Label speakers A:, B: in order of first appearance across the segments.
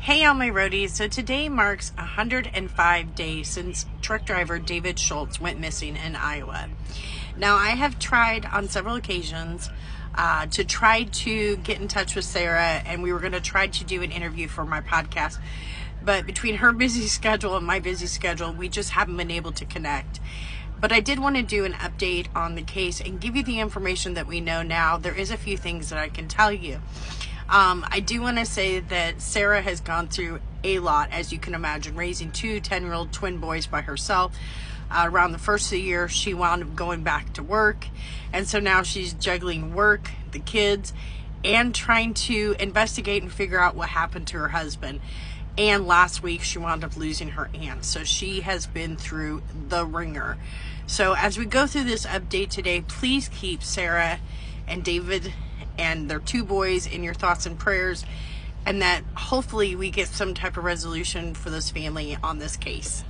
A: Hey all my roadies, so today marks 105 days since truck driver David Schultz went missing in Iowa. Now I have tried on several occasions to try to get in touch with Sarah, and we were going to try to do an interview for my podcast, but between her busy schedule and my busy schedule, we just haven't been able to connect. But I did want to do an update on the case and give you the information that we know now. There is a few things that I can tell you. I do want to say that Sarah has gone through a lot, as you can imagine, raising two 10-year-old twin boys by herself. Around the first of the year, she wound up going back to work, and so now she's juggling work, the kids, and trying to investigate and figure out what happened to her husband. And last week, she wound up losing her aunt, so she has been through the ringer. So as we go through this update today, please keep Sarah and David and their two boys in your thoughts and prayers, and that hopefully we get some type of resolution for this family on this case.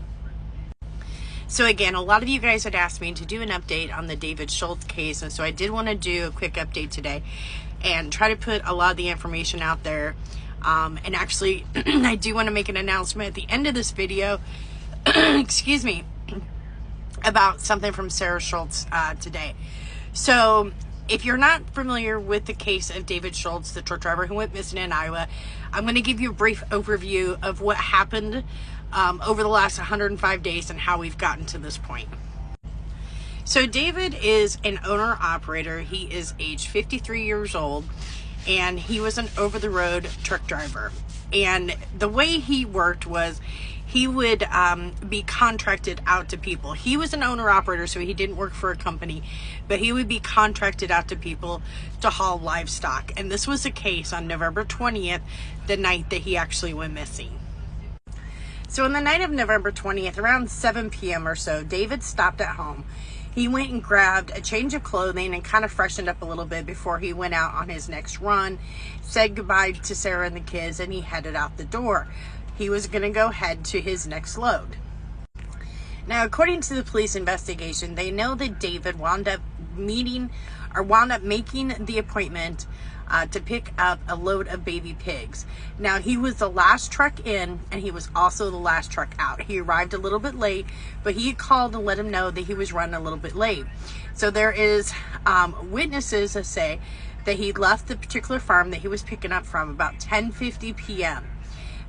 A: So again, a lot of you guys had asked me to do an update on the David Schultz case, and so I did want to do a quick update today and try to put a lot of the information out there. And actually, I do want to make an announcement at the end of this video, excuse me, about something from Sarah Schultz today. So if you're not familiar with the case of David Schultz, the truck driver who went missing in Iowa, I'm going to give you a brief overview of what happened over the last 105 days and how we've gotten to this point. So David is an owner-operator. He is age 53 years old, and he was an over-the-road truck driver. And the way he worked was he would be contracted out to people. He was an owner-operator, so he didn't work for a company, but he would be contracted out to people to haul livestock. And this was the case on November 20th, the night that he actually went missing. So on the night of November 20th, around 7 p.m. or so, David stopped at home. He went and grabbed a change of clothing and kind of freshened up a little bit before he went out on his next run, said goodbye to Sarah and the kids, and he headed out the door. He was going to go head to his next load. Now, according to the police investigation, they know that David wound up making the appointment to pick up a load of baby pigs. Now, he was the last truck in, and he was also the last truck out. He arrived a little bit late, but he called to let him know that he was running a little bit late. So there is witnesses that say that he left the particular farm that he was picking up from about 10:50 p.m.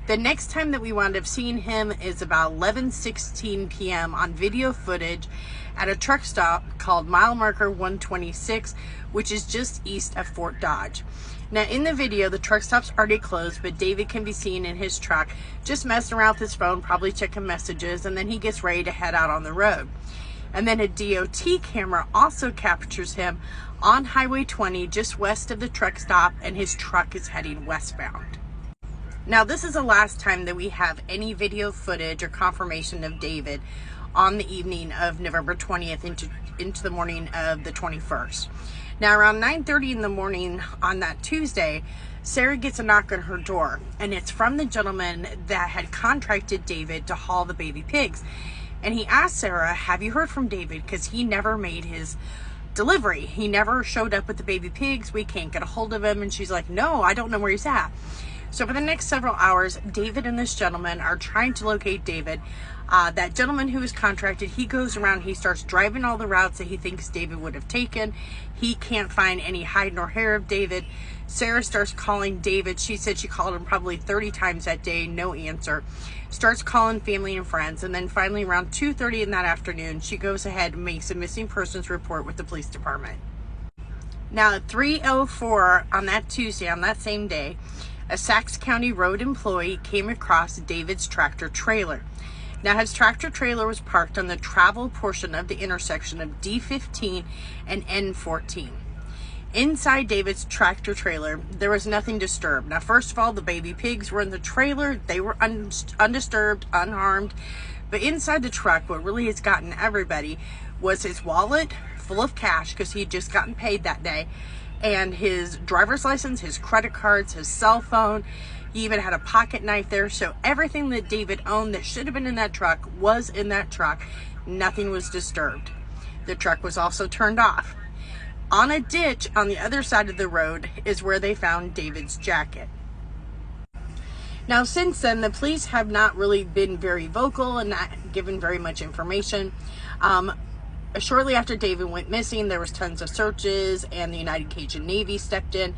A: The next time that we wound up seeing him is about 11:16 p.m. on video footage at a truck stop called mile marker 126, which is just east of Fort Dodge. Now in the video, the truck stop's already closed, but David can be seen in his truck just messing around with his phone, probably checking messages, and then he gets ready to head out on the road. And then a DOT camera also captures him on Highway 20 just west of the truck stop, and his truck is heading westbound. Now, this is the last time that we have any video footage or confirmation of David on the evening of November 20th into the morning of the 21st. Now, around 9:30 in the morning on that Tuesday, Sarah gets a knock on her door, and it's from the gentleman that had contracted David to haul the baby pigs. And he asked Sarah, "Have you heard from David? Because he never made his delivery. He never showed up with the baby pigs. We can't get a hold of him." And she's like, "No, I don't know where he's at." So for the next several hours, David and this gentleman are trying to locate David. That gentleman who was contracted, he goes around, he starts driving all the routes that he thinks David would have taken. He can't find any hide nor hair of David. Sarah starts calling David. She said she called him probably 30 times that day, no answer. Starts calling family and friends, and then finally around 2:30 in that afternoon, she goes ahead and makes a missing persons report with the police department. Now at 3:04 on that Tuesday, on that same day, a Sacs County road employee came across David's tractor trailer. Now, his tractor trailer was parked on the travel portion of the intersection of D15 and N14. Inside David's tractor trailer, there was nothing disturbed. Now, first of all, the baby pigs were in the trailer. They were undisturbed, unharmed. But inside the truck, what really has gotten everybody was his wallet full of cash, because he had just gotten paid that day, and his driver's license, his credit cards, his cell phone. He even had a pocket knife there. So everything that David owned that should have been in that truck was in that truck. Nothing was disturbed. The truck was also turned off. On a ditch on the other side of the road is where they found David's jacket. Now, since then, the police have not really been very vocal and not given very much information. Shortly after David went missing, there was tons of searches and the United Cajun Navy stepped in.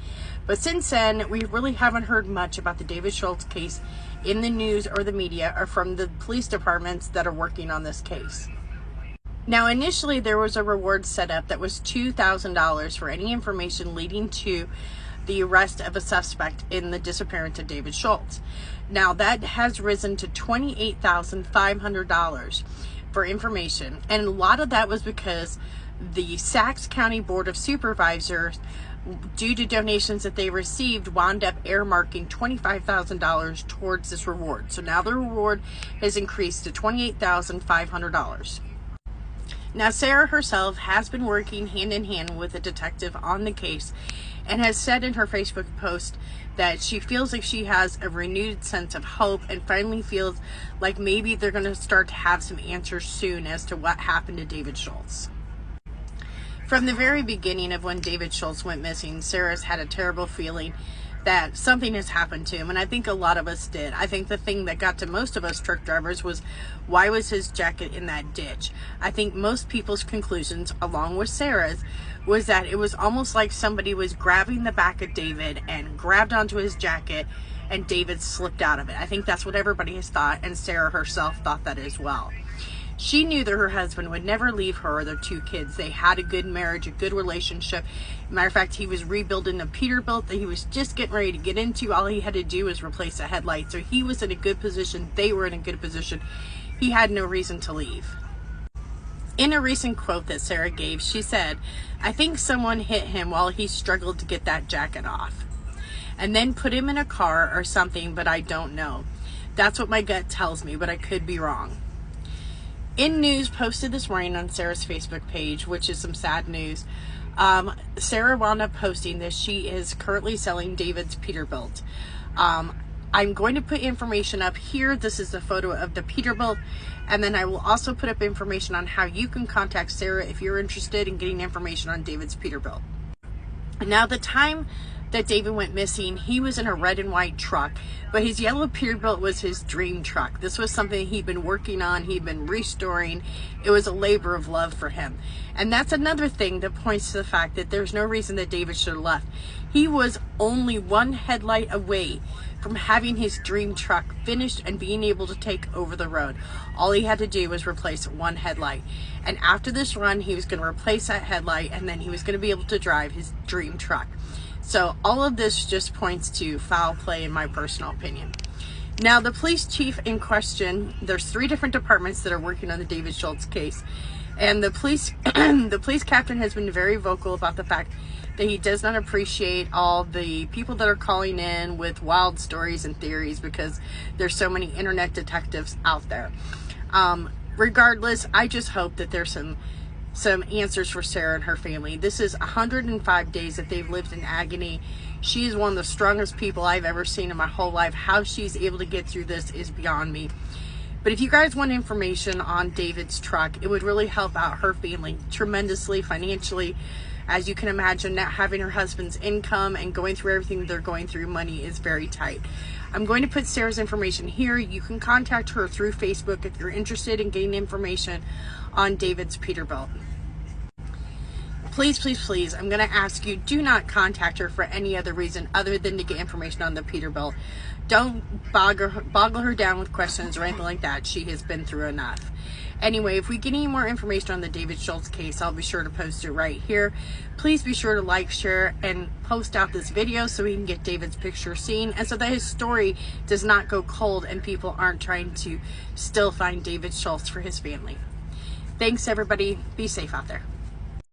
A: But since then, we really haven't heard much about the David Schultz case in the news or the media or from the police departments that are working on this case. Now, initially, there was a reward set up that was $2,000 for any information leading to the arrest of a suspect in the disappearance of David Schultz. Now, that has risen to $28,500 for information, and a lot of that was because the Sacs County Board of Supervisors, due to donations that they received, wound up earmarking $25,000 towards this reward. So now the reward has increased to $28,500. Now, Sarah herself has been working hand in hand with a detective on the case and has said in her Facebook post that she feels like she has a renewed sense of hope and finally feels like maybe they're going to start to have some answers soon as to what happened to David Schultz. From the very beginning of when David Schultz went missing, Sarah's had a terrible feeling that something has happened to him, and I think a lot of us did. I think the thing that got to most of us truck drivers was, why was his jacket in that ditch? I think most people's conclusions, along with Sarah's, was that it was almost like somebody was grabbing the back of David and grabbed onto his jacket and David slipped out of it. I think that's what everybody has thought, and Sarah herself thought that as well. She knew that her husband would never leave her or their two kids. They had a good marriage, a good relationship. Matter of fact, he was rebuilding a Peterbilt that he was just getting ready to get into. All he had to do was replace a headlight. So he was in a good position. They were in a good position. He had no reason to leave. In a recent quote that Sarah gave, she said, "I think someone hit him while he struggled to get that jacket off, and then put him in a car or something, but I don't know. That's what my gut tells me, but I could be wrong." In news posted this morning on Sarah's Facebook page, which is some sad news, Sarah wound up posting that she is currently selling David's Peterbilt. I'm going to put information up here. This is a photo of the Peterbilt, and then I will also put up information on how you can contact Sarah if you're interested in getting information on David's Peterbilt. Now, the time that David went missing, he was in a red and white truck, but his yellow Peterbilt was his dream truck. This was something he'd been working on, he'd been restoring. It was a labor of love for him. And that's another thing that points to the fact that there's no reason that David should have left. He was only one headlight away from having his dream truck finished and being able to take over the road. All he had to do was replace one headlight. And after this run, he was going to replace that headlight, and then he was going to be able to drive his dream truck. So all of this just points to foul play, in my personal opinion. Now, the police chief in question, there's 3 different departments that are working on the David Schultz case. And the police captain has been very vocal about the fact that he does not appreciate all the people that are calling in with wild stories and theories because there's so many internet detectives out there. Regardless, I just hope that there's some answers for Sarah and her family. This is 105 days that they've lived in agony. She is one of the strongest people I've ever seen in my whole life. How she's able to get through this is beyond me. But if you guys want information on David's truck, it would really help out her family tremendously financially. As you can imagine, not having her husband's income and going through everything they're going through, money is very tight. I'm going to put Sarah's information here. You can contact her through Facebook if you're interested in getting information on David's Peterbilt. Please, please, please, I'm going to ask you, do not contact her for any other reason other than to get information on the Peterbilt. Don't boggle her down with questions or anything like that. She has been through enough. Anyway, if we get any more information on the David Schultz case, I'll be sure to post it right here. Please be sure to like, share, and post out this video so we can get David's picture seen and so that his story does not go cold and people aren't trying to still find David Schultz for his family. Thanks, everybody. Be safe out there.